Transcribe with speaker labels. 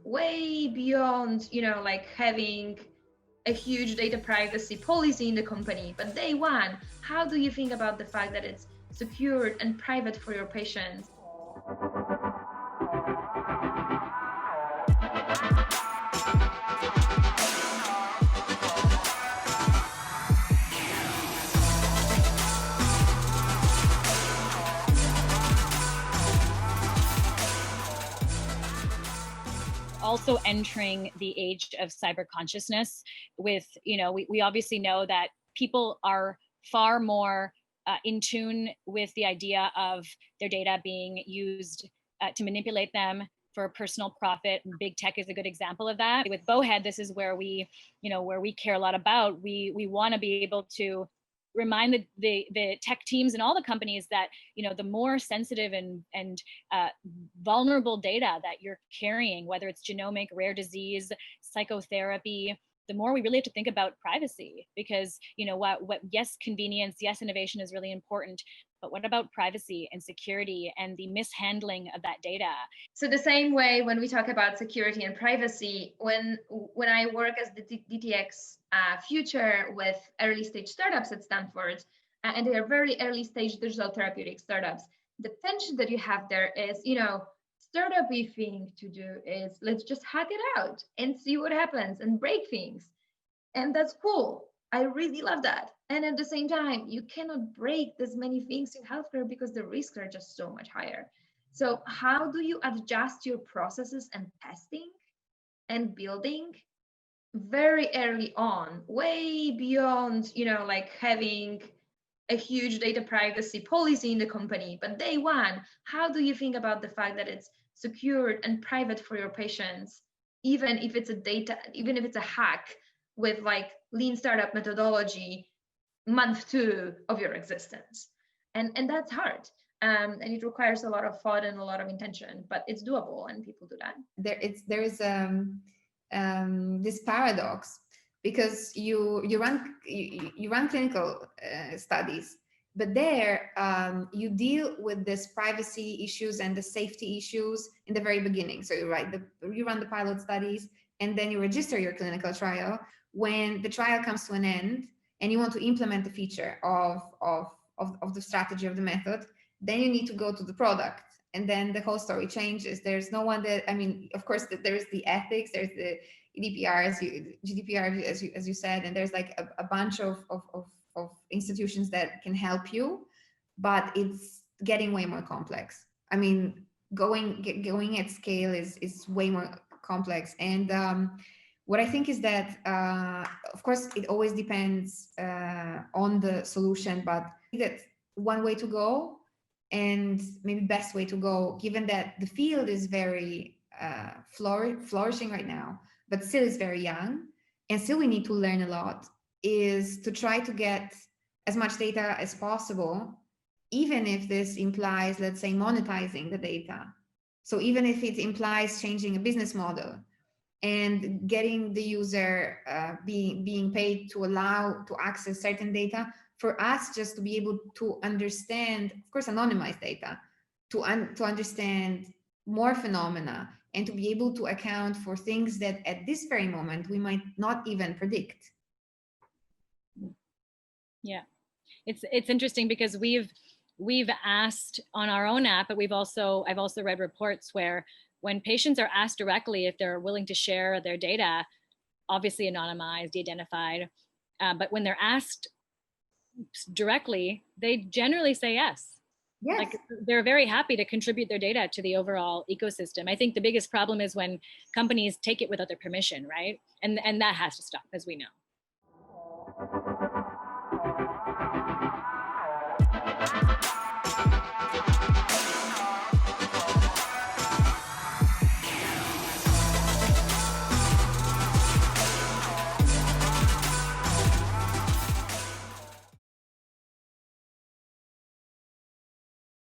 Speaker 1: way beyond, like having a huge data privacy policy in the company. But day one, how do you think about the fact that it's secured and private for your patients?
Speaker 2: Also entering the age of cyber consciousness with, we obviously know that people are far more in tune with the idea of their data being used to manipulate them for personal profit. Big tech is a good example of that. With Bowhead, this is where we care a lot about. We want to be able to remind the tech teams and all the companies that the more sensitive and vulnerable data that you're carrying, whether it's genomic, rare disease, psychotherapy, the more we really have to think about privacy, because yes, convenience, yes, innovation is really important, but what about privacy and security and the mishandling of that data?
Speaker 1: So the same way when we talk about security and privacy, when I work as the DTx Future with early stage startups at Stanford, and they are very early stage digital therapeutic startups, the tension that you have there is, startup-y thing to do is let's just hack it out and see what happens and break things. And that's cool. I really love that. And at the same time, you cannot break this many things in healthcare because the risks are just so much higher. So how do you adjust your processes and testing and building very early on, way beyond, having a huge data privacy policy in the company? But day one, how do you think about the fact that it's secured and private for your patients, even if it's a hack with lean startup methodology, month 2 of your existence? And that's hard. And it requires a lot of thought and a lot of intention, but it's doable and people do that.
Speaker 3: There is this paradox, because you run clinical studies, but there you deal with this privacy issues and the safety issues in the very beginning. So you run the pilot studies, and then you register your clinical trial. When the trial comes to an end and you want to implement the feature of the strategy, of the method, then you need to go to the product, and then the whole story changes. There's no one that, of course, there's the ethics, there's the GDPR, as you said, and there's a bunch of institutions that can help you, but it's getting way more complex. Going at scale is way more complex. And what I think is that, of course, it always depends on the solution, but that's one way to go, and maybe best way to go, given that the field is very flourishing right now, but still is very young, and still we need to learn a lot, is to try to get as much data as possible, even if this implies, let's say, monetizing the data. So even if it implies changing a business model and getting the user being paid to allow to access certain data, for us just to be able to understand, of course, anonymized data, to understand more phenomena, and to be able to account for things that at this very moment we might not even predict.
Speaker 2: Yeah, it's interesting because we've asked on our own app, but I've also read reports where when patients are asked directly if they're willing to share their data, obviously anonymized, de-identified, but when they're asked directly, they generally say yes.
Speaker 3: Yes.
Speaker 2: They're very happy to contribute their data to the overall ecosystem. I think the biggest problem is when companies take it without their permission, right? And that has to stop, as we know.